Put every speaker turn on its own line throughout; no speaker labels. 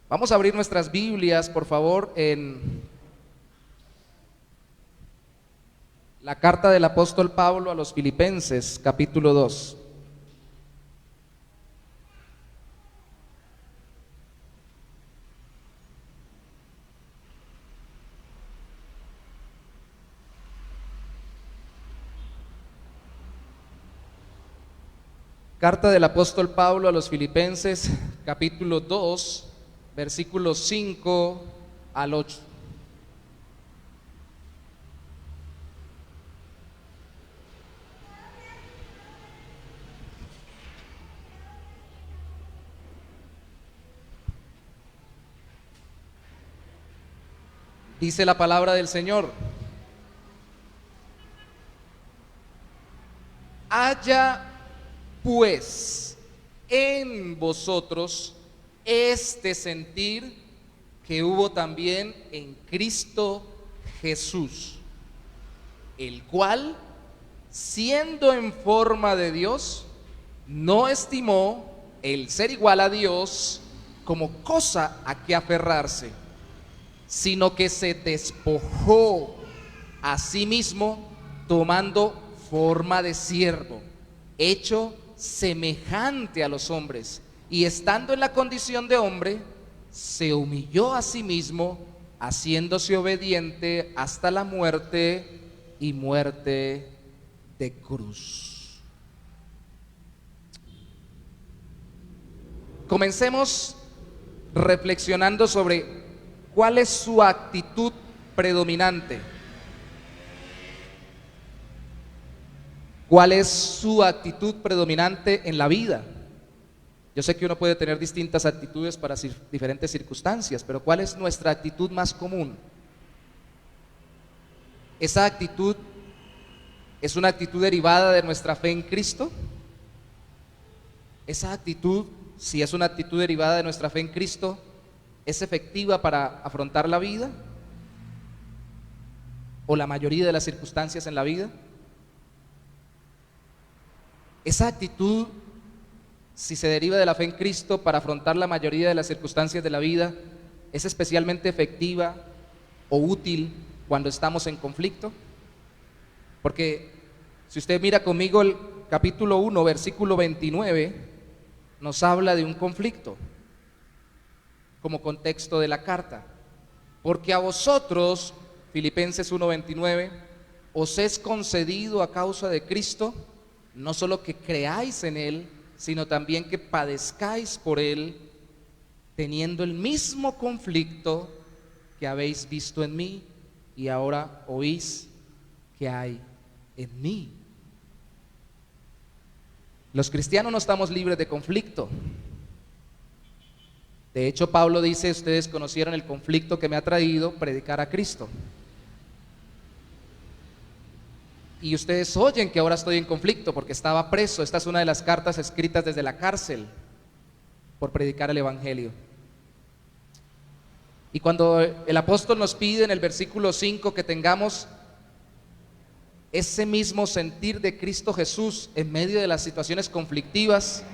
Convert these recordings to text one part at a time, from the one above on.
Vamos a abrir nuestras Biblias, por favor, en la carta del apóstol Pablo a los Filipenses, capítulo 2. Carta del apóstol Pablo a los Filipenses, capítulo 2, versículos 5 al 8. Dice la palabra del Señor: haya pues en vosotros este sentir que hubo también en Cristo Jesús, el cual, siendo en forma de Dios, no estimó el ser igual a Dios como cosa a que aferrarse, sino que se despojó a sí mismo, tomando forma de siervo, hecho semejante a los hombres, y estando en la condición de hombre, se humilló a sí mismo, haciéndose obediente hasta la muerte y muerte de cruz. Comencemos reflexionando sobre cuál es su actitud predominante. ¿Cuál es su actitud predominante en la vida? Yo sé que uno puede tener distintas actitudes para diferentes circunstancias, pero ¿cuál es nuestra actitud más común? ¿Esa actitud es una actitud derivada de nuestra fe en Cristo? ¿Esa actitud, si es una actitud derivada de nuestra fe en Cristo, es efectiva para afrontar la vida o la mayoría de las circunstancias en la vida? Esa actitud, si se deriva de la fe en Cristo para afrontar la mayoría de las circunstancias de la vida, ¿es especialmente efectiva o útil cuando estamos en conflicto? Porque si usted mira conmigo el capítulo 1, versículo 29, nos habla de un conflicto como contexto de la carta. Porque a vosotros, Filipenses 1:29, os es concedido a causa de Cristo, no solo que creáis en Él, sino también que padezcáis por Él, teniendo el mismo conflicto que habéis visto en mí y ahora oís que hay en mí. Los cristianos no estamos libres de conflicto. De hecho, Pablo dice: ustedes conocieron el conflicto que me ha traído predicar a Cristo. Y ustedes oyen que ahora estoy en conflicto porque estaba preso. Esta es una de las cartas escritas desde la cárcel por predicar el evangelio. Y cuando el apóstol nos pide en el versículo 5 que tengamos ese mismo sentir de Cristo Jesús en medio de las situaciones conflictivas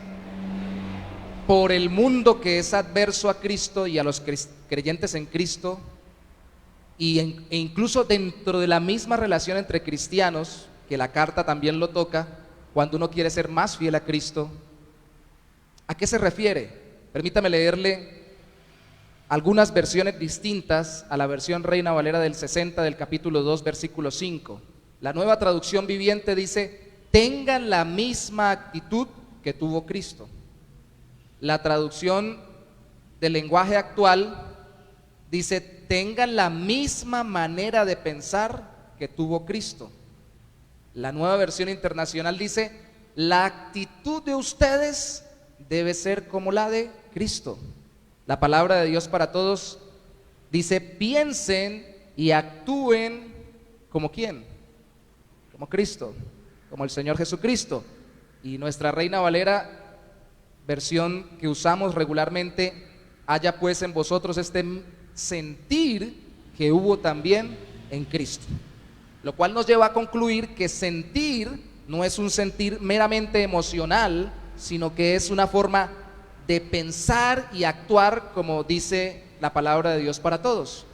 por el mundo que es adverso a Cristo y a los creyentes en Cristo, e incluso dentro de la misma relación entre cristianos, que la carta también lo toca, cuando uno quiere ser más fiel a Cristo, ¿a qué se refiere? Permítame leerle algunas versiones distintas a la versión Reina Valera del 60 del capítulo 2, versículo 5. La Nueva Traducción Viviente dice: tengan la misma actitud que tuvo Cristo. La traducción del lenguaje actual dice: tengan la misma manera de pensar que tuvo Cristo. La Nueva Versión Internacional dice: la actitud de ustedes debe ser como la de Cristo. La Palabra de Dios para Todos dice: piensen y actúen como ¿quién? Como Cristo, como el Señor Jesucristo. Y nuestra Reina Valera, versión que usamos regularmente: haya pues en vosotros este sentir que hubo también en Cristo. Lo cual nos lleva a concluir que sentir no es un sentir meramente emocional, sino que es una forma de pensar y actuar como dice la palabra de Dios para todos.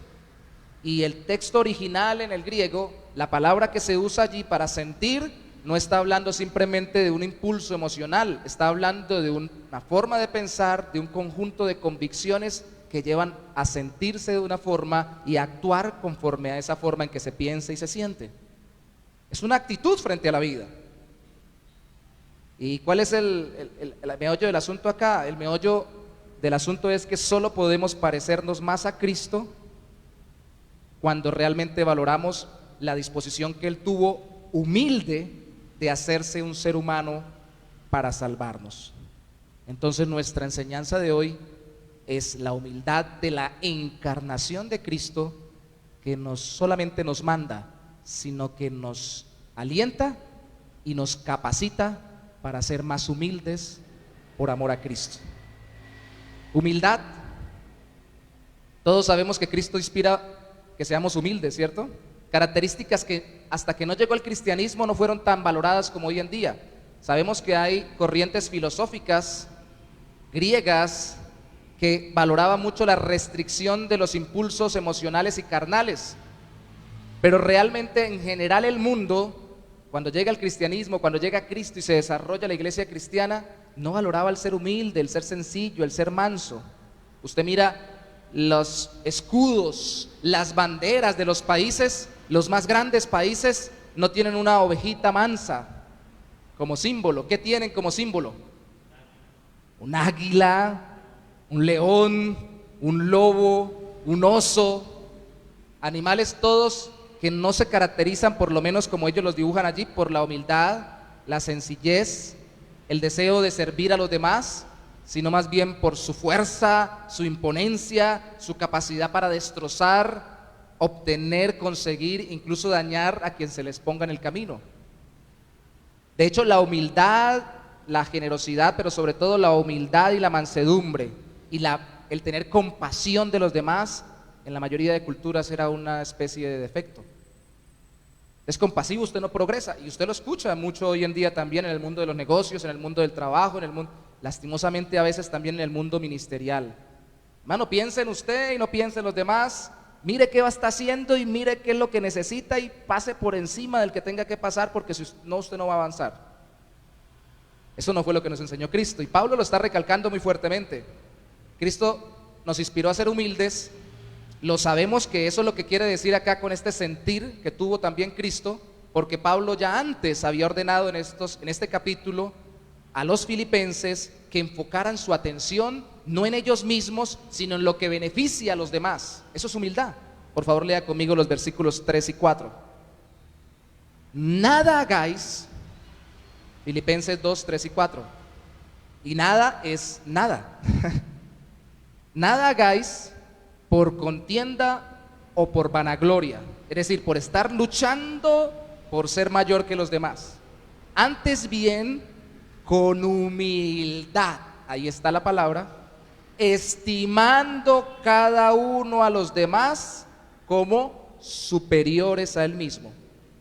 Y el texto original en el griego, la palabra que se usa allí para sentir, no está hablando simplemente de un impulso emocional, está hablando de una forma de pensar, de un conjunto de convicciones que llevan a sentirse de una forma y a actuar conforme a esa forma en que se piensa y se siente. Es una actitud frente a la vida. ¿Y cuál es el meollo del asunto acá? El meollo del asunto es que solo podemos parecernos más a Cristo cuando realmente valoramos la disposición que Él tuvo humilde de hacerse un ser humano para salvarnos. Entonces nuestra enseñanza de hoy es la humildad de la encarnación de Cristo, que no solamente nos manda, sino que nos alienta y nos capacita para ser más humildes por amor a Cristo. Humildad. Todos sabemos que Cristo inspira que seamos humildes, ¿cierto? Características que hasta que no llegó el cristianismo no fueron tan valoradas como hoy en día. Sabemos que hay corrientes filosóficas griegas que valoraban mucho la restricción de los impulsos emocionales y carnales, pero realmente en general el mundo, cuando llega el cristianismo, cuando llega Cristo y se desarrolla la iglesia cristiana, no valoraba el ser humilde, el ser sencillo, el ser manso. Usted mira los escudos, las banderas de los países, los más grandes países no tienen una ovejita mansa como símbolo. ¿Qué tienen como símbolo? Un águila, un león, un lobo, un oso, animales todos que no se caracterizan, por lo menos como ellos los dibujan allí, por la humildad, la sencillez, el deseo de servir a los demás, sino más bien por su fuerza, su imponencia, su capacidad para destrozar, obtener, conseguir, incluso dañar a quien se les ponga en el camino. De hecho, la humildad, la generosidad, pero sobre todo la humildad y la mansedumbre y el tener compasión de los demás, en la mayoría de culturas era una especie de defecto. Es compasivo, usted no progresa, y usted lo escucha mucho hoy en día también en el mundo de los negocios, en el mundo del trabajo, en el mundo, lastimosamente a veces también en el mundo ministerial. Hermano, piense en usted y no piense en los demás, mire qué está haciendo y mire qué es lo que necesita y pase por encima del que tenga que pasar, porque si no, usted no va a avanzar. Eso no fue lo que nos enseñó Cristo, y Pablo lo está recalcando muy fuertemente. Cristo nos inspiró a ser humildes. Lo sabemos que eso es lo que quiere decir acá con este sentir que tuvo también Cristo, porque Pablo ya antes había ordenado en este capítulo a los filipenses que enfocaran su atención no en ellos mismos, sino en lo que beneficia a los demás. Eso es humildad. Por favor, lea conmigo los versículos 3 y 4. Nada hagáis, Filipenses 2, 3 y 4. Y nada es nada. Nada hagáis por contienda o por vanagloria, es decir, por estar luchando por ser mayor que los demás. Antes bien, con humildad, ahí está la palabra, estimando cada uno a los demás como superiores a él mismo,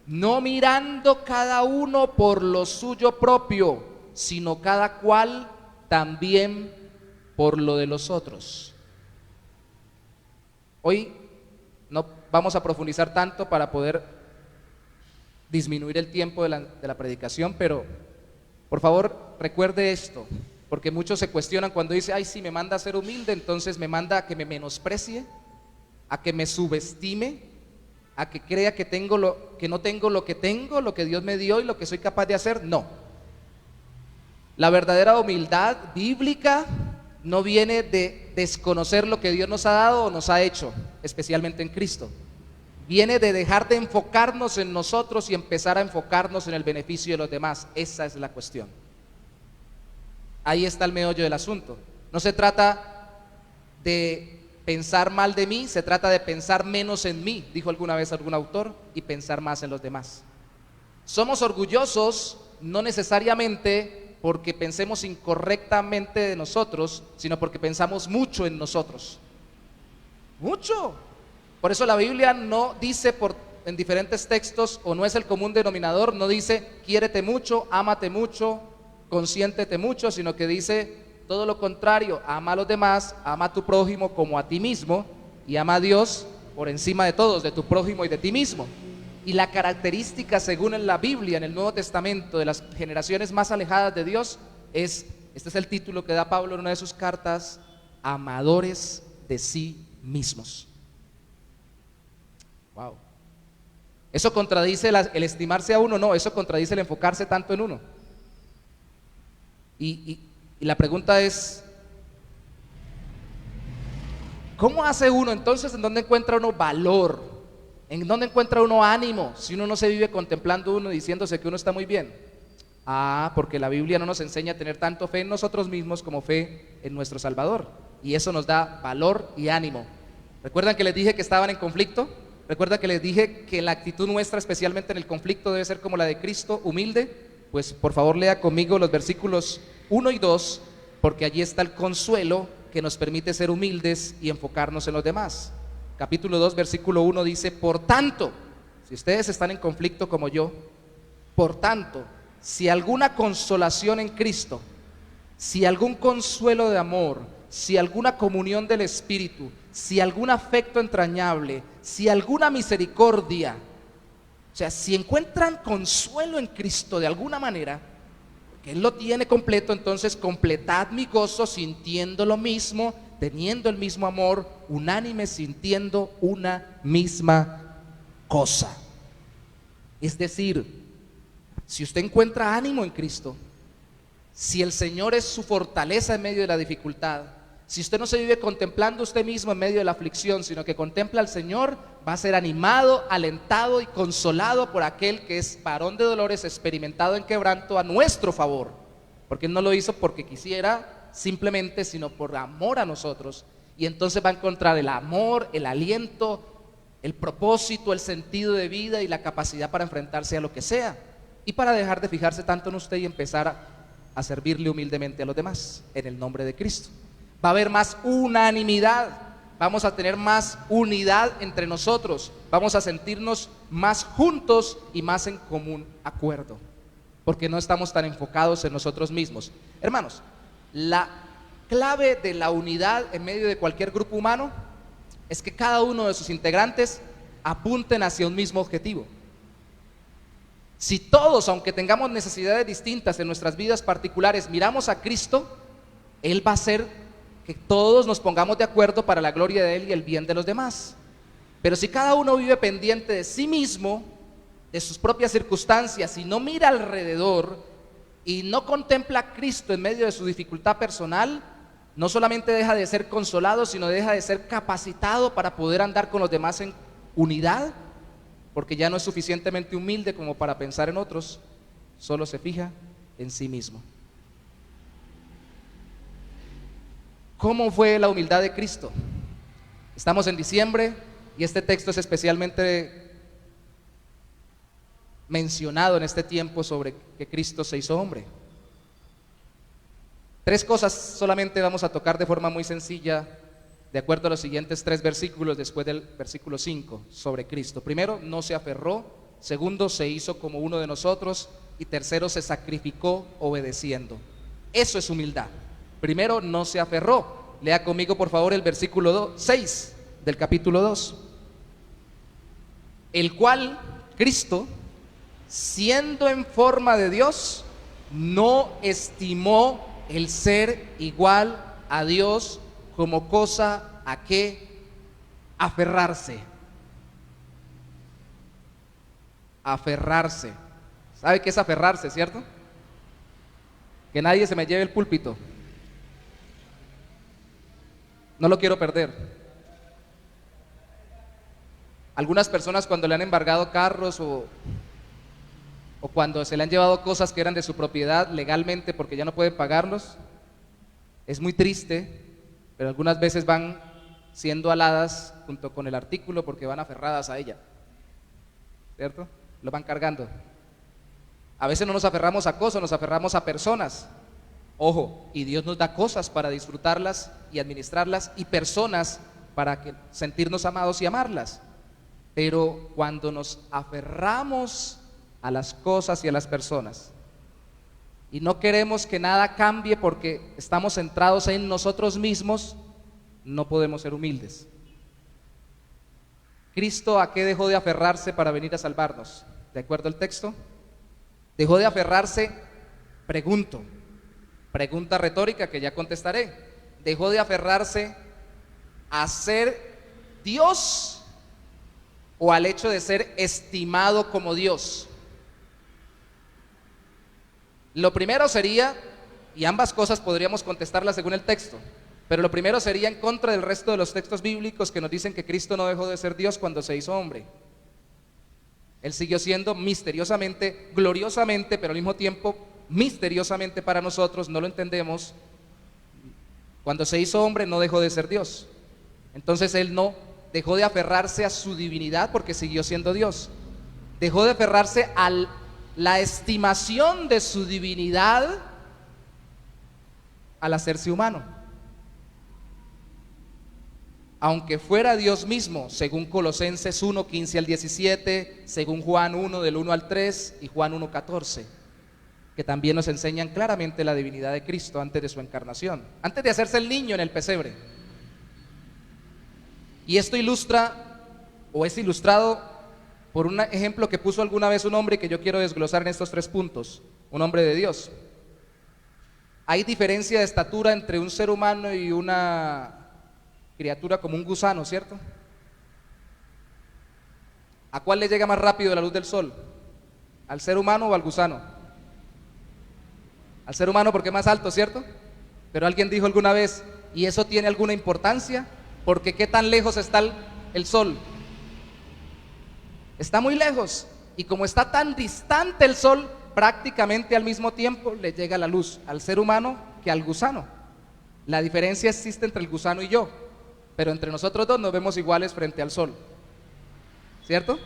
no mirando cada uno por lo suyo propio, sino cada cual también por lo de los otros. Hoy no vamos a profundizar tanto para poder disminuir el tiempo de la predicación, pero por favor recuerde esto, porque muchos se cuestionan cuando dice, ay, si me manda a ser humilde, entonces me manda a que me menosprecie, a que me subestime, a que crea que no tengo lo que tengo, lo que Dios me dio y lo que soy capaz de hacer. No. La verdadera humildad bíblica no viene de desconocer lo que Dios nos ha dado o nos ha hecho, especialmente en Cristo. Viene de dejar de enfocarnos en nosotros y empezar a enfocarnos en el beneficio de los demás. Esa es la cuestión. Ahí está el meollo del asunto. No se trata de pensar mal de mí, se trata de pensar menos en mí, dijo alguna vez algún autor, y pensar más en los demás. Somos orgullosos no necesariamente porque pensemos incorrectamente de nosotros, sino porque pensamos mucho en nosotros. Mucho. Por eso la Biblia no dice en diferentes textos, o no es el común denominador, no dice quiérete mucho, ámate mucho, consiéntete mucho, sino que dice todo lo contrario, ama a los demás, ama a tu prójimo como a ti mismo y ama a Dios por encima de todos, de tu prójimo y de ti mismo. Y la característica, según en la Biblia, en el Nuevo Testamento, de las generaciones más alejadas de Dios es, este es el título que da Pablo en una de sus cartas: amadores de sí mismos. Wow. ¿Eso contradice el estimarse a uno? No, eso contradice el enfocarse tanto en uno. Y la pregunta es, ¿cómo hace uno entonces? ¿En dónde encuentra uno valor? ¿En dónde encuentra uno ánimo si uno no se vive contemplando uno, diciéndose que uno está muy bien? Porque la Biblia no nos enseña a tener tanto fe en nosotros mismos como fe en nuestro Salvador, y eso nos da valor y ánimo. ¿Recuerdan que les dije que estaban en conflicto? ¿Recuerdan que les dije que la actitud nuestra, especialmente en el conflicto, debe ser como la de Cristo, humilde? Pues por favor lea conmigo los versículos 1 y 2, porque allí está el consuelo que nos permite ser humildes y enfocarnos en los demás. Capítulo 2, versículo 1 dice: por tanto, si ustedes están en conflicto como yo, por tanto, si alguna consolación en Cristo, si algún consuelo de amor, si alguna comunión del Espíritu, si algún afecto entrañable, si alguna misericordia, o sea, si encuentran consuelo en Cristo de alguna manera, que Él lo tiene completo, entonces completad mi gozo sintiendo lo mismo, teniendo el mismo amor, unánime, sintiendo una misma cosa. Es decir, si usted encuentra ánimo en Cristo, si el Señor es su fortaleza en medio de la dificultad, si usted no se vive contemplando usted mismo en medio de la aflicción, sino que contempla al Señor, va a ser animado, alentado y consolado por aquel que es varón de dolores, experimentado en quebranto, a nuestro favor, porque Él no lo hizo porque quisiera simplemente, sino por amor a nosotros. Y entonces va a encontrar el amor, el aliento, el propósito, el sentido de vida y la capacidad para enfrentarse a lo que sea, y para dejar de fijarse tanto en usted y empezar a servirle humildemente a los demás en el nombre de Cristo. Va a haber más unanimidad, vamos a tener más unidad entre nosotros, vamos a sentirnos más juntos y más en común acuerdo, porque no estamos tan enfocados en nosotros mismos. Hermanos, la clave de la unidad en medio de cualquier grupo humano es que cada uno de sus integrantes apunten hacia un mismo objetivo. Si todos, aunque tengamos necesidades distintas en nuestras vidas particulares, miramos a Cristo, Él va a hacer que todos nos pongamos de acuerdo para la gloria de Él y el bien de los demás. Pero si cada uno vive pendiente de sí mismo, de sus propias circunstancias, y no mira alrededor y no contempla a Cristo en medio de su dificultad personal, no solamente deja de ser consolado, sino deja de ser capacitado para poder andar con los demás en unidad, porque ya no es suficientemente humilde como para pensar en otros, solo se fija en sí mismo. ¿Cómo fue la humildad de Cristo? Estamos en diciembre y este texto es especialmente mencionado en este tiempo sobre que Cristo se hizo hombre. 3 cosas solamente vamos a tocar de forma muy sencilla, de acuerdo a los siguientes 3 versículos después del versículo 5 sobre Cristo. Primero, no se aferró. Segundo, se hizo como uno de nosotros. Y tercero, se sacrificó obedeciendo. Eso es humildad. Primero, no se aferró. Lea conmigo por favor el versículo 6 del capítulo 2. El cual, Cristo, siendo en forma de Dios, no estimó el ser igual a Dios como cosa a que aferrarse. Aferrarse. ¿Sabe qué es aferrarse, cierto? Que nadie se me lleve el púlpito. No lo quiero perder. Algunas personas, cuando le han embargado carros o cuando se le han llevado cosas que eran de su propiedad legalmente porque ya no pueden pagarlos, es muy triste, pero algunas veces van siendo aladas junto con el artículo porque van aferradas a ella, ¿cierto? Lo van cargando. A veces no nos aferramos a cosas, nos aferramos a personas. Ojo, y Dios nos da cosas para disfrutarlas y administrarlas, y personas para sentirnos amados y amarlas. Pero cuando nos aferramos a las cosas y a las personas, y no queremos que nada cambie porque estamos centrados en nosotros mismos, no podemos ser humildes. ¿Cristo a qué dejó de aferrarse para venir a salvarnos? ¿De acuerdo al texto? Dejó de aferrarse, pregunta retórica que ya contestaré. Dejó de aferrarse a ser Dios o al hecho de ser estimado como Dios. Lo primero sería, y ambas cosas podríamos contestarlas según el texto, pero lo primero sería en contra del resto de los textos bíblicos que nos dicen que Cristo no dejó de ser Dios cuando se hizo hombre. Él siguió siendo misteriosamente, gloriosamente, pero al mismo tiempo misteriosamente para nosotros, no lo entendemos. Cuando se hizo hombre no dejó de ser Dios. Entonces Él no dejó de aferrarse a su divinidad porque siguió siendo Dios. Dejó de aferrarse a la estimación de su divinidad al hacerse humano. Aunque fuera Dios mismo, según Colosenses 1, 15 al 17, según Juan 1, del 1 al 3 y Juan 1, 14, que también nos enseñan claramente la divinidad de Cristo antes de su encarnación, antes de hacerse el niño en el pesebre. Y esto ilustra, o es ilustrado por un ejemplo que puso alguna vez un hombre que yo quiero desglosar en estos 3 puntos, un hombre de Dios. Hay diferencia de estatura entre un ser humano y una criatura como un gusano, ¿cierto? ¿A cuál le llega más rápido la luz del sol? ¿Al ser humano o al gusano? Al ser humano porque es más alto, ¿cierto? Pero alguien dijo alguna vez, ¿y eso tiene alguna importancia? Porque ¿qué tan lejos está el sol? Está muy lejos, y como está tan distante el sol, prácticamente al mismo tiempo le llega la luz al ser humano que al gusano. La diferencia existe entre el gusano y yo, pero entre nosotros dos nos vemos iguales frente al sol, ¿cierto?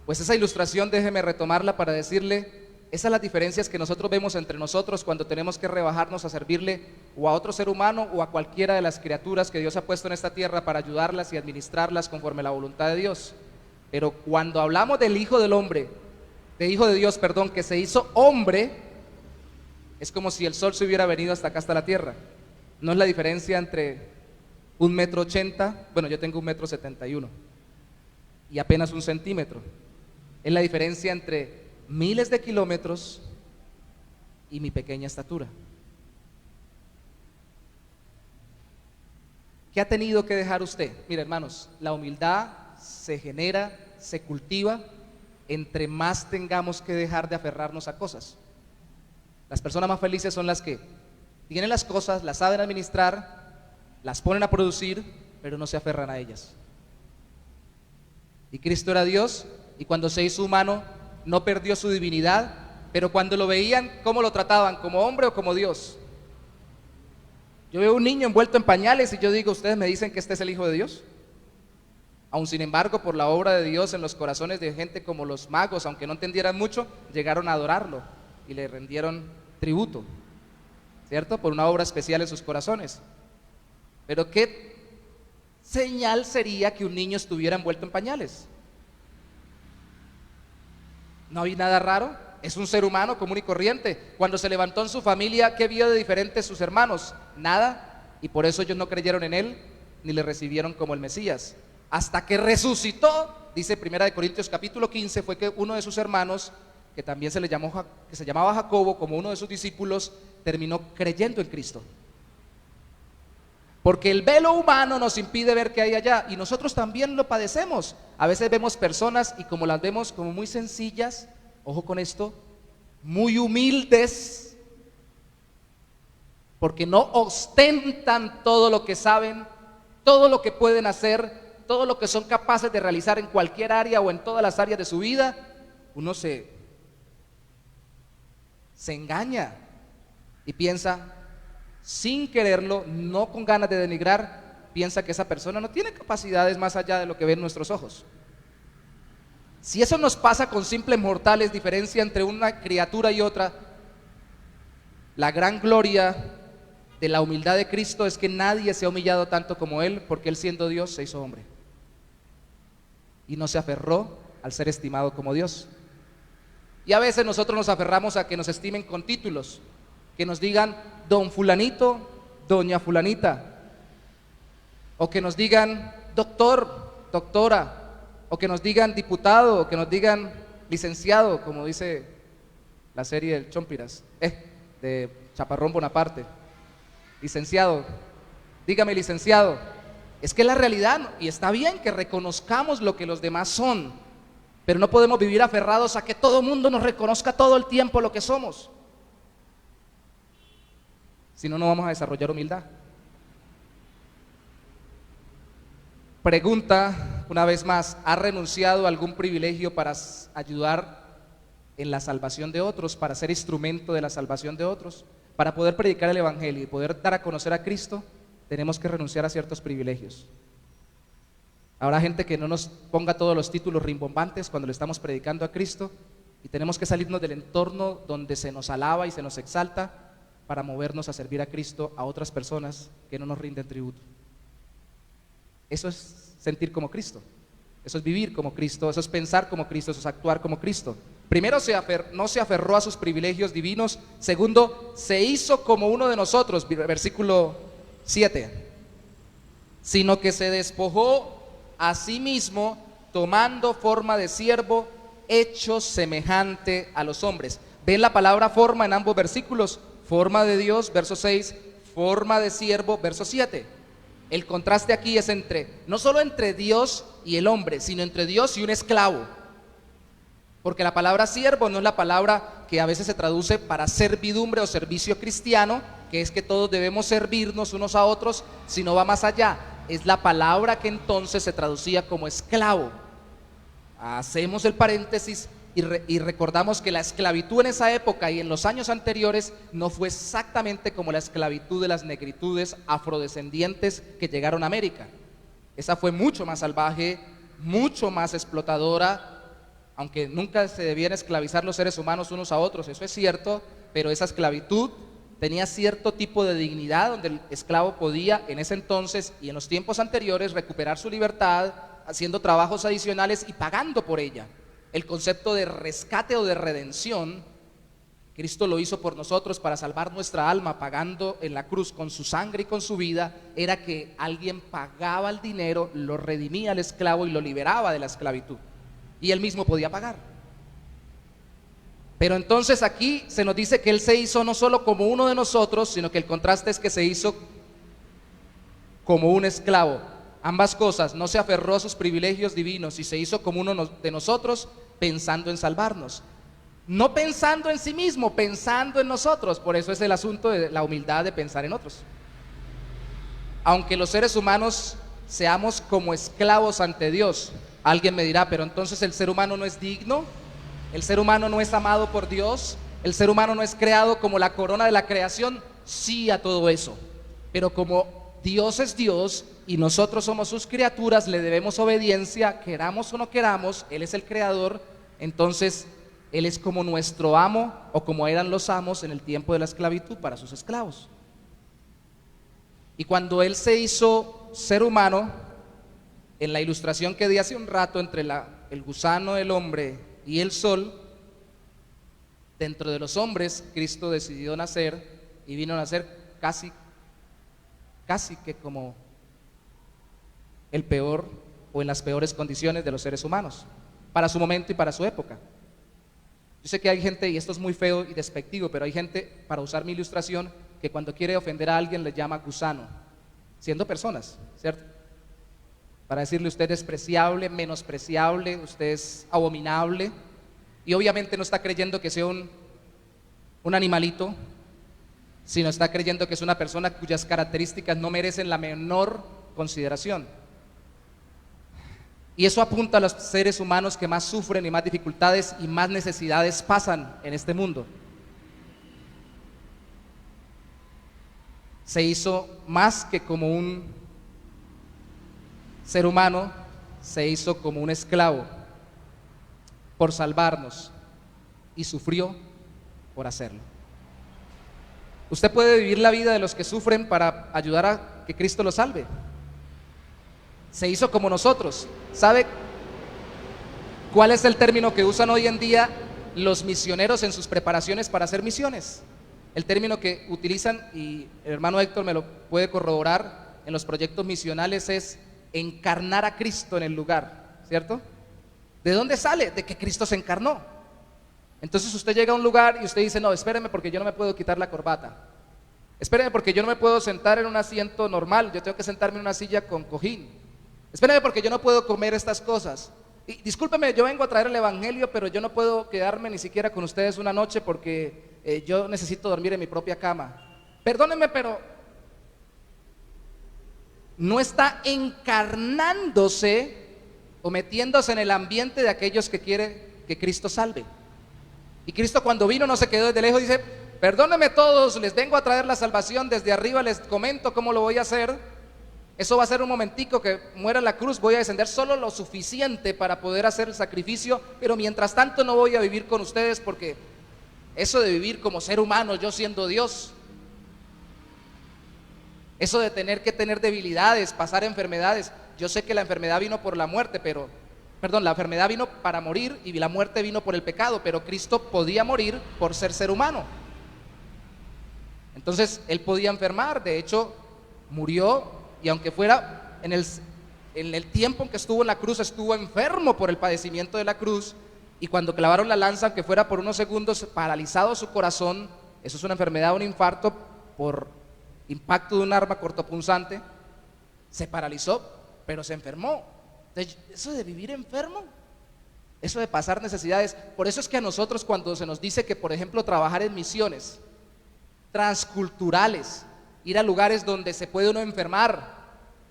Pues esa ilustración déjeme retomarla para decirle, esas son las diferencias que nosotros vemos entre nosotros cuando tenemos que rebajarnos a servirle o a otro ser humano o a cualquiera de las criaturas que Dios ha puesto en esta tierra para ayudarlas y administrarlas conforme a la voluntad de Dios. Pero cuando hablamos del Hijo del Hombre, del Hijo de Dios, perdón, que se hizo hombre, es como si el sol se hubiera venido hasta acá, hasta la tierra. No es la diferencia entre 1,80 m, bueno, yo tengo 1,71 m y apenas 1 centímetro. Es la diferencia entre miles de kilómetros y mi pequeña estatura. ¿Qué ha tenido que dejar usted? Mire, hermanos, la humildad se genera, se cultiva entre más tengamos que dejar de aferrarnos a cosas. Las personas más felices son las que tienen las cosas, las saben administrar, las ponen a producir, pero no se aferran a ellas. Y Cristo era Dios, y cuando se hizo humano no perdió su divinidad, pero cuando lo veían, ¿cómo lo trataban? ¿Como hombre o como Dios? Yo veo un niño envuelto en pañales y yo digo, ¿ustedes me dicen que este es el Hijo de Dios? Aún sin embargo, por la obra de Dios en los corazones de gente como los magos, aunque no entendieran mucho, llegaron a adorarlo y le rendieron tributo, ¿cierto? Por una obra especial en sus corazones. Pero ¿qué señal sería que un niño estuviera envuelto en pañales? No hay nada raro, es un ser humano común y corriente. Cuando se levantó en su familia, ¿qué vio de diferente sus hermanos? Nada, y por eso ellos no creyeron en él, ni le recibieron como el Mesías. Hasta que resucitó, dice 1 Corintios capítulo 15, fue que uno de sus hermanos, que también que se llamaba Jacobo, como uno de sus discípulos, terminó creyendo en Cristo. Porque el velo humano nos impide ver qué hay allá, y nosotros también lo padecemos. A veces vemos personas y como las vemos como muy sencillas, ojo con esto, muy humildes, porque no ostentan todo lo que saben, todo lo que pueden hacer, todo lo que son capaces de realizar en cualquier área o en todas las áreas de su vida. Uno se engaña y piensa, sin quererlo, no con ganas de denigrar, piensa que esa persona no tiene capacidades más allá de lo que ven nuestros ojos. Si eso nos pasa con simples mortales, diferencia entre una criatura y otra, la gran gloria de la humildad de Cristo es que nadie se ha humillado tanto como Él, porque Él, siendo Dios, se hizo hombre y no se aferró al ser estimado como Dios. Y a veces nosotros nos aferramos a que nos estimen con títulos, que nos digan don fulanito, doña fulanita, o que nos digan doctor, doctora, o que nos digan diputado, o que nos digan licenciado, como dice la serie del Chompiras, de Chaparrón Bonaparte. Licenciado, dígame licenciado. Es que la realidad, y está bien que reconozcamos lo que los demás son, pero no podemos vivir aferrados a que todo el mundo nos reconozca todo el tiempo lo que somos. Si no, no vamos a desarrollar humildad. Pregunta una vez más, ¿ha renunciado a algún privilegio para ayudar en la salvación de otros, para ser instrumento de la salvación de otros? Para poder predicar el evangelio y poder dar a conocer a Cristo, tenemos que renunciar a ciertos privilegios. Habrá gente que no nos ponga todos los títulos rimbombantes cuando le estamos predicando a Cristo, y tenemos que salirnos del entorno donde se nos alaba y se nos exalta para movernos a servir a Cristo a otras personas que no nos rinden tributo. Eso es sentir como Cristo, eso es vivir como Cristo, eso es pensar como Cristo, eso es actuar como Cristo. Primero, no se aferró a sus privilegios divinos. Segundo, se hizo como uno de nosotros, versículo 7, sino que se despojó a sí mismo, tomando forma de siervo, hecho semejante a los hombres. ¿Ven la palabra forma en ambos versículos? Forma de Dios, verso 6, forma de siervo, verso 7. El contraste aquí es no solo entre Dios y el hombre, sino entre Dios y un esclavo. Porque la palabra siervo no es la palabra que a veces se traduce para servidumbre o servicio cristiano, que es que todos debemos servirnos unos a otros, sino va más allá. Es la palabra que entonces se traducía como esclavo. Hacemos el paréntesis y recordamos que la esclavitud en esa época y en los años anteriores no fue exactamente como la esclavitud de las negritudes afrodescendientes que llegaron a América. Esa fue mucho más salvaje, mucho más explotadora, aunque nunca se debían esclavizar los seres humanos unos a otros, eso es cierto, pero esa esclavitud tenía cierto tipo de dignidad donde el esclavo podía en ese entonces y en los tiempos anteriores recuperar su libertad haciendo trabajos adicionales y pagando por ella. El concepto de rescate o de redención, Cristo lo hizo por nosotros para salvar nuestra alma, pagando en la cruz con su sangre y con su vida, era que alguien pagaba el dinero, lo redimía al esclavo y lo liberaba de la esclavitud, y él mismo podía pagar. Pero entonces aquí se nos dice que él se hizo no solo como uno de nosotros, sino que el contraste es que se hizo como un esclavo. Ambas cosas, no se aferró a sus privilegios divinos y se hizo como uno de nosotros, pensando en salvarnos. No pensando en sí mismo, pensando en nosotros. Por eso es el asunto de la humildad de pensar en otros. Aunque los seres humanos seamos como esclavos ante Dios, alguien me dirá, pero entonces el ser humano no es digno, el ser humano no es amado por Dios, el ser humano no es creado como la corona de la creación. Sí a todo eso, pero como Dios es Dios y nosotros somos sus criaturas, le debemos obediencia, queramos o no queramos, Él es el creador, entonces Él es como nuestro amo o como eran los amos en el tiempo de la esclavitud para sus esclavos. Y cuando Él se hizo ser humano, en la ilustración que di hace un rato entre el gusano, el hombre y el sol, dentro de los hombres Cristo decidió nacer y vino a nacer casi que como el peor o en las peores condiciones de los seres humanos, para su momento y para su época. Yo sé que hay gente, y esto es muy feo y despectivo, pero hay gente, para usar mi ilustración, que cuando quiere ofender a alguien le llama gusano, siendo personas, ¿cierto? Para decirle usted es despreciable, menospreciable, usted es abominable, y obviamente no está creyendo que sea un animalito, sino está creyendo que es una persona cuyas características no merecen la menor consideración. Y eso apunta a los seres humanos que más sufren y más dificultades y más necesidades pasan en este mundo. Se hizo más que como un ser humano, se hizo como un esclavo por salvarnos y sufrió por hacerlo. Usted puede vivir la vida de los que sufren para ayudar a que Cristo los salve. Se hizo como nosotros. ¿Sabe cuál es el término que usan hoy en día los misioneros en sus preparaciones para hacer misiones. El término que utilizan, y el hermano Héctor me lo puede corroborar, en los proyectos misionales es encarnar a Cristo en el lugar, ¿cierto? ¿De dónde sale? De que Cristo se encarnó. Entonces usted llega a un lugar y usted dice, no, espéreme porque yo no me puedo quitar la corbata. Espéreme porque yo no me puedo sentar en un asiento normal, yo tengo que sentarme en una silla con cojín. Espéreme porque yo no puedo comer estas cosas. Y discúlpeme, yo vengo a traer el evangelio, pero yo no puedo quedarme ni siquiera con ustedes una noche porque yo necesito dormir en mi propia cama. Perdónenme, pero no está encarnándose o metiéndose en el ambiente de aquellos que quiere que Cristo salve. Y Cristo cuando vino no se quedó desde lejos, dice, perdónenme todos, les vengo a traer la salvación, desde arriba les comento cómo lo voy a hacer. Eso va a ser un momentico que muera en la cruz, voy a descender solo lo suficiente para poder hacer el sacrificio, pero mientras tanto no voy a vivir con ustedes porque eso de vivir como ser humano, yo siendo Dios, eso de tener que tener debilidades, pasar enfermedades, yo sé que la enfermedad vino por la muerte, la enfermedad vino para morir y la muerte vino por el pecado, pero Cristo podía morir por ser humano. Entonces Él podía enfermar, de hecho murió, y aunque fuera en el tiempo en que estuvo en la cruz, estuvo enfermo por el padecimiento de la cruz, y cuando clavaron la lanza, aunque fuera por unos segundos, paralizado su corazón, eso es una enfermedad, un infarto por impacto de un arma cortopunzante, se paralizó, pero se enfermó. Entonces, eso de vivir enfermo, eso de pasar necesidades, por eso es que a nosotros cuando se nos dice que, por ejemplo, trabajar en misiones transculturales, ir a lugares donde se puede uno enfermar,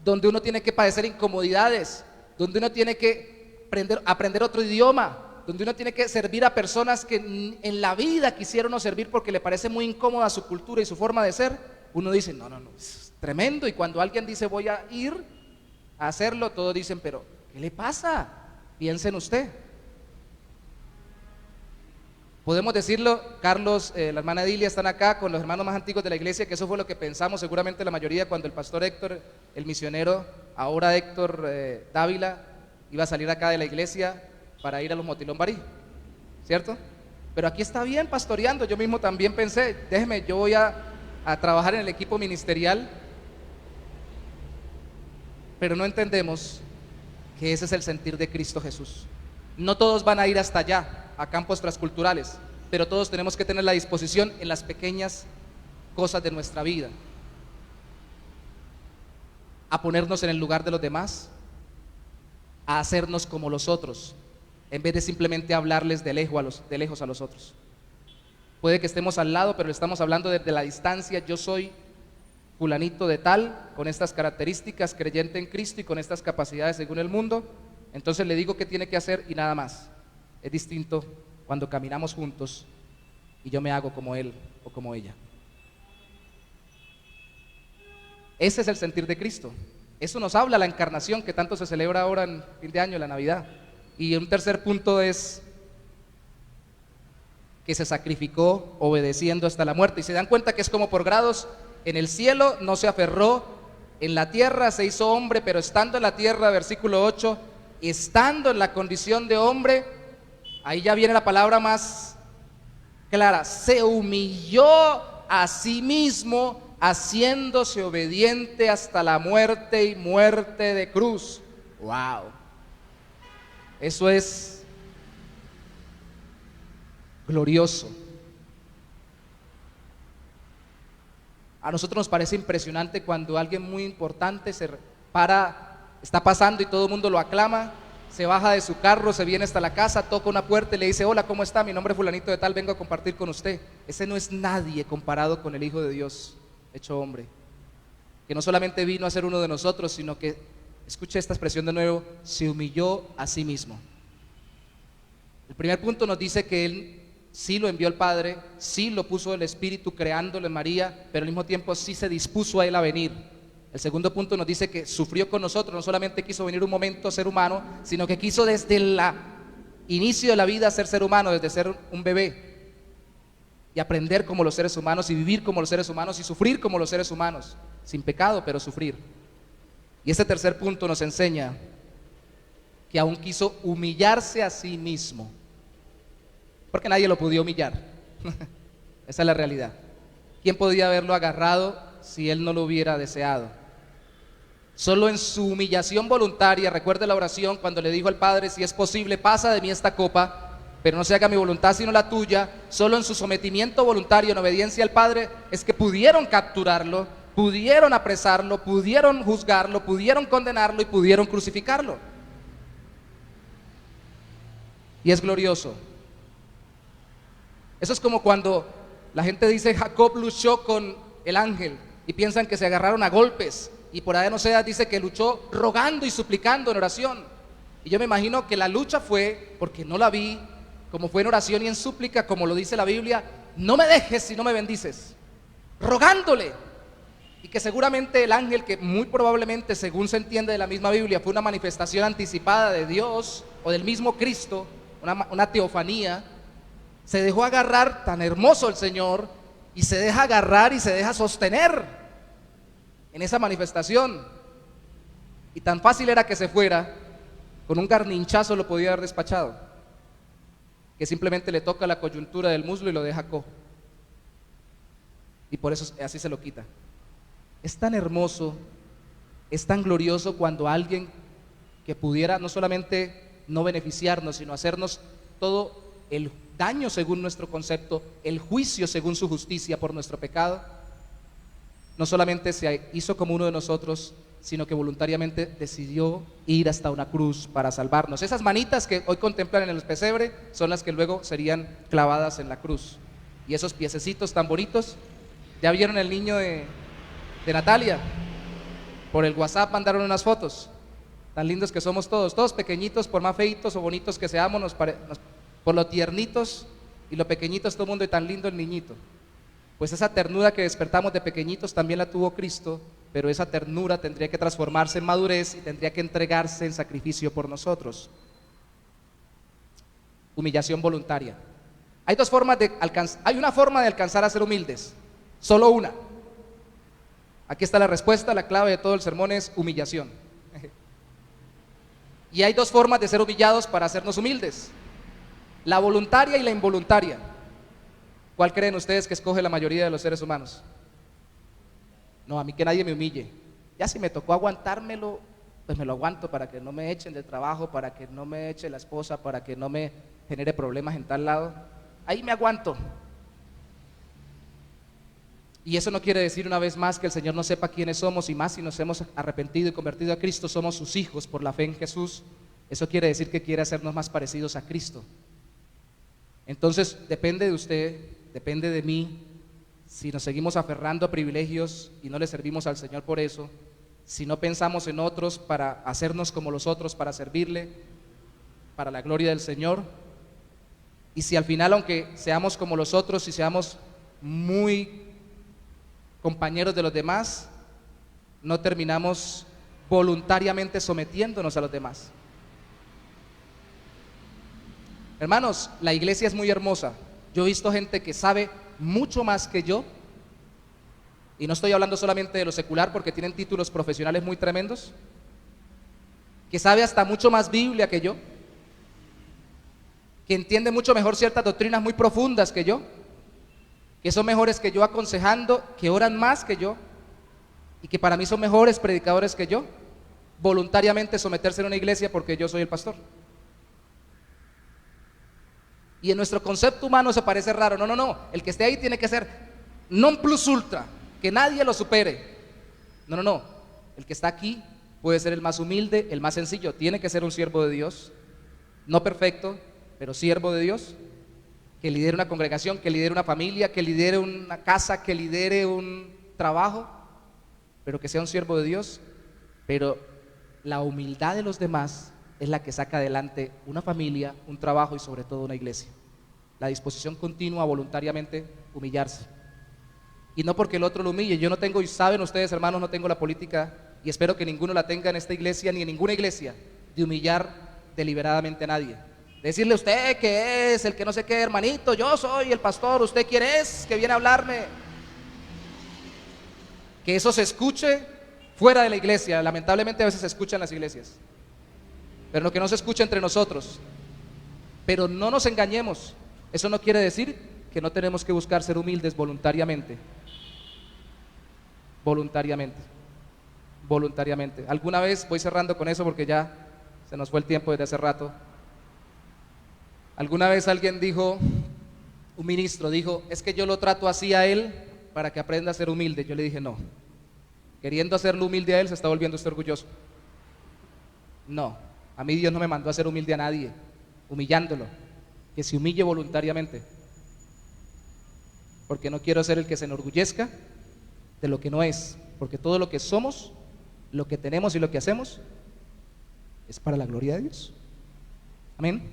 donde uno tiene que padecer incomodidades, donde uno tiene que aprender otro idioma, donde uno tiene que servir a personas que en la vida quisiera uno servir porque le parece muy incómoda su cultura y su forma de ser, uno dice, no, es tremendo. Y cuando alguien dice voy a ir a hacerlo, todos dicen, pero ¿qué le pasa? Piense en usted. Podemos decirlo, Carlos, la hermana Dilia están acá con los hermanos más antiguos de la iglesia, que eso fue lo que pensamos seguramente la mayoría cuando el pastor Héctor, el misionero, ahora Héctor Dávila, iba a salir acá de la iglesia para ir a los Motilón Barí, ¿cierto? Pero aquí está bien pastoreando, yo mismo también pensé, déjeme, yo voy a trabajar en el equipo ministerial, pero no entendemos que ese es el sentir de Cristo Jesús. No todos van a ir hasta allá, a campos transculturales, pero todos tenemos que tener la disposición en las pequeñas cosas de nuestra vida, a ponernos en el lugar de los demás, a hacernos como los otros, en vez de simplemente hablarles de lejos a los otros. Puede que estemos al lado, pero le estamos hablando desde la distancia. Yo soy fulanito de tal, con estas características, creyente en Cristo y con estas capacidades según el mundo. Entonces le digo qué tiene que hacer y nada más. Es distinto cuando caminamos juntos y yo me hago como él o como ella. Ese es el sentir de Cristo. Eso nos habla la encarnación que tanto se celebra ahora en fin de año, la Navidad. Y un tercer punto es que se sacrificó obedeciendo hasta la muerte. Y se dan cuenta que es como por grados. En el cielo no se aferró, en la tierra se hizo hombre, pero estando en la tierra, versículo 8, estando en la condición de hombre, ahí ya viene la palabra más clara, se humilló a sí mismo, haciéndose obediente hasta la muerte y muerte de cruz. Wow, eso es glorioso. A nosotros nos parece impresionante cuando alguien muy importante está pasando y todo el mundo lo aclama, se baja de su carro, se viene hasta la casa, toca una puerta y le dice, hola, ¿cómo está? Mi nombre es fulanito de tal, vengo a compartir con usted. Ese no es nadie comparado con el Hijo de Dios hecho hombre, que no solamente vino a ser uno de nosotros, sino que, escuche esta expresión de nuevo, se humilló a sí mismo. El primer punto nos dice que Él sí lo envió el Padre, sí lo puso el Espíritu creándolo en María, pero al mismo tiempo sí se dispuso a Él a venir. El segundo punto nos dice que sufrió con nosotros, no solamente quiso venir un momento a ser humano, sino que quiso desde el inicio de la vida ser humano, desde ser un bebé, y aprender como los seres humanos, y vivir como los seres humanos, y sufrir como los seres humanos, sin pecado, pero sufrir. Y este tercer punto nos enseña que aún quiso humillarse a sí mismo. porque nadie lo podía humillar. Esa es la realidad. ¿Quién podía haberlo agarrado si él no lo hubiera deseado? Solo en su humillación voluntaria, recuerde la oración cuando le dijo al Padre: si es posible, pasa de mí esta copa, pero no se haga mi voluntad sino la tuya. Solo en su sometimiento voluntario, en obediencia al Padre, es que pudieron capturarlo, pudieron apresarlo, pudieron juzgarlo, pudieron condenarlo y pudieron crucificarlo. Y es glorioso. Eso es como cuando la gente dice Jacob luchó con el ángel y piensan que se agarraron a golpes, y por ahí no sea, dice que luchó rogando y suplicando en oración. Y yo me imagino que la lucha fue, porque no la vi, como fue en oración y en súplica, como lo dice la Biblia: no me dejes si no me bendices, rogándole. Y que seguramente el ángel, que muy probablemente, según se entiende de la misma Biblia, fue una manifestación anticipada de Dios o del mismo Cristo, una teofanía, se dejó agarrar. Tan hermoso el Señor, y se deja agarrar y se deja sostener en esa manifestación. Y tan fácil era que se fuera, con un garninchazo lo podía haber despachado, que simplemente le toca la coyuntura del muslo y lo deja cojo, y por eso así se lo quita. Es tan hermoso, es tan glorioso cuando alguien que pudiera no solamente no beneficiarnos, sino hacernos todo el daño según nuestro concepto, el juicio según su justicia por nuestro pecado, no solamente se hizo como uno de nosotros, sino que voluntariamente decidió ir hasta una cruz para salvarnos. Esas manitas que hoy contemplan en el pesebre son las que luego serían clavadas en la cruz. Y esos piececitos tan bonitos, ¿ya vieron el niño de Natalia? Por el WhatsApp mandaron unas fotos, tan lindos que somos todos pequeñitos, por más feitos o bonitos que seamos, por lo tiernitos y lo pequeñitos todo el mundo, y tan lindo el niñito. Pues esa ternura que despertamos de pequeñitos también la tuvo Cristo, pero esa ternura tendría que transformarse en madurez y tendría que entregarse en sacrificio por nosotros. Humillación voluntaria. Hay una forma de alcanzar a ser humildes, solo una. Aquí está la respuesta, la clave de todo el sermón es humillación. Y hay dos formas de ser humillados para hacernos humildes: la voluntaria y la involuntaria. ¿Cuál creen ustedes que escoge la mayoría de los seres humanos? No, a mí que nadie me humille. Ya si me tocó aguantármelo, pues me lo aguanto, para que no me echen del trabajo, para que no me eche la esposa, para que no me genere problemas en tal lado. Ahí me aguanto. Y eso no quiere decir, una vez más, que el Señor no sepa quiénes somos, y más si nos hemos arrepentido y convertido a Cristo, somos sus hijos por la fe en Jesús. Eso quiere decir que quiere hacernos más parecidos a Cristo. Entonces depende de usted, depende de mí, si nos seguimos aferrando a privilegios y no le servimos al Señor por eso, si no pensamos en otros para hacernos como los otros, para servirle, para la gloria del Señor, y si al final, aunque seamos como los otros y seamos muy compañeros de los demás, no terminamos voluntariamente sometiéndonos a los demás. Hermanos, la iglesia es muy hermosa. Yo he visto gente que sabe mucho más que yo, y no estoy hablando solamente de lo secular, porque tienen títulos profesionales muy tremendos, que sabe hasta mucho más Biblia que yo, que entiende mucho mejor ciertas doctrinas muy profundas que yo, que son mejores que yo aconsejando, que oran más que yo, y que para mí son mejores predicadores que yo, voluntariamente someterse en una iglesia porque yo soy el pastor. Y en nuestro concepto humano se parece raro. No, el que esté ahí tiene que ser non plus ultra, que nadie lo supere. No, el que está aquí puede ser el más humilde, el más sencillo. Tiene que ser un siervo de Dios, no perfecto, pero siervo de Dios, que lidere una congregación, que lidere una familia, que lidere una casa, que lidere un trabajo, pero que sea un siervo de Dios. Pero la humildad de los demás es la que saca adelante una familia, un trabajo y sobre todo una iglesia. La disposición continua a voluntariamente humillarse. Y no porque el otro lo humille. Yo no tengo, y saben ustedes, hermanos, no tengo la política, y espero que ninguno la tenga en esta iglesia ni en ninguna iglesia, de humillar deliberadamente a nadie. Decirle: usted que es el que no sé qué, hermanito, yo soy el pastor, ¿usted quién es que viene a hablarme? Que eso se escuche fuera de la iglesia. Lamentablemente a veces se escucha en las iglesias, pero lo que no se escucha entre nosotros. Pero no nos engañemos, Eso no quiere decir que no tenemos que buscar ser humildes voluntariamente. Voluntariamente. Voluntariamente. Alguna vez, voy cerrando con eso porque ya se nos fue el tiempo desde hace rato. Alguna vez alguien dijo, un ministro dijo, es que yo lo trato así a él para que aprenda a ser humilde. Yo le dije, no. Queriendo hacerlo humilde a él, se está volviendo usted orgulloso. No, a mí Dios no me mandó a ser humilde a nadie, humillándolo, que se humille voluntariamente, porque no quiero ser el que se enorgullezca de lo que no es, porque todo lo que somos, lo que tenemos y lo que hacemos es para la gloria de Dios. Amén.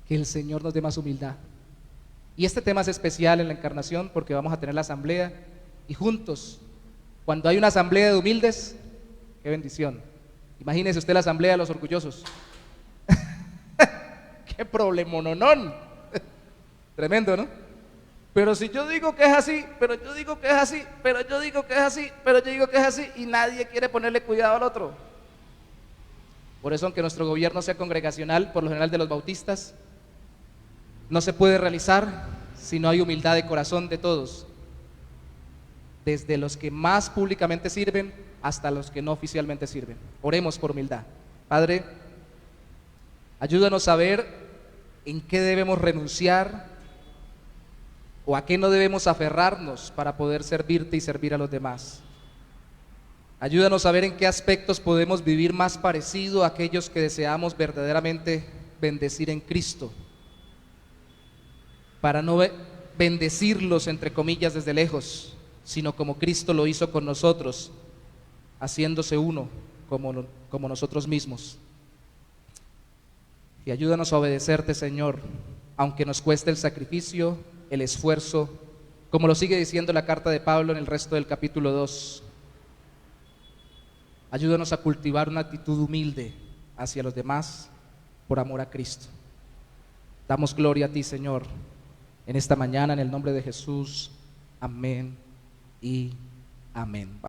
Que el Señor nos dé más humildad. Y este tema es especial en la encarnación porque vamos a tener la asamblea y juntos, cuando hay una asamblea de humildes, qué bendición. Imagínese usted la asamblea de los orgullosos. Qué problemononón. Tremendo, ¿no? Pero si yo digo que es así, pero yo digo que es así, pero yo digo que es así, pero yo digo que es así, y nadie quiere ponerle cuidado al otro. Por eso, aunque nuestro gobierno sea congregacional, por lo general de los bautistas, no se puede realizar si no hay humildad de corazón de todos, desde los que más públicamente sirven hasta los que no oficialmente sirven. Oremos por humildad. Padre, ayúdanos a ver en qué debemos renunciar o a qué no debemos aferrarnos para poder servirte y servir a los demás. Ayúdanos a ver en qué aspectos podemos vivir más parecido a aquellos que deseamos verdaderamente bendecir en Cristo, para no bendecirlos entre comillas desde lejos, sino como Cristo lo hizo con nosotros, haciéndose uno como nosotros mismos. Y ayúdanos a obedecerte, Señor, aunque nos cueste el sacrificio, el esfuerzo, como lo sigue diciendo la carta de Pablo en el resto del capítulo 2. Ayúdanos a cultivar una actitud humilde hacia los demás por amor a Cristo. Damos gloria a ti, Señor, en esta mañana, en el nombre de Jesús. Amén y amén.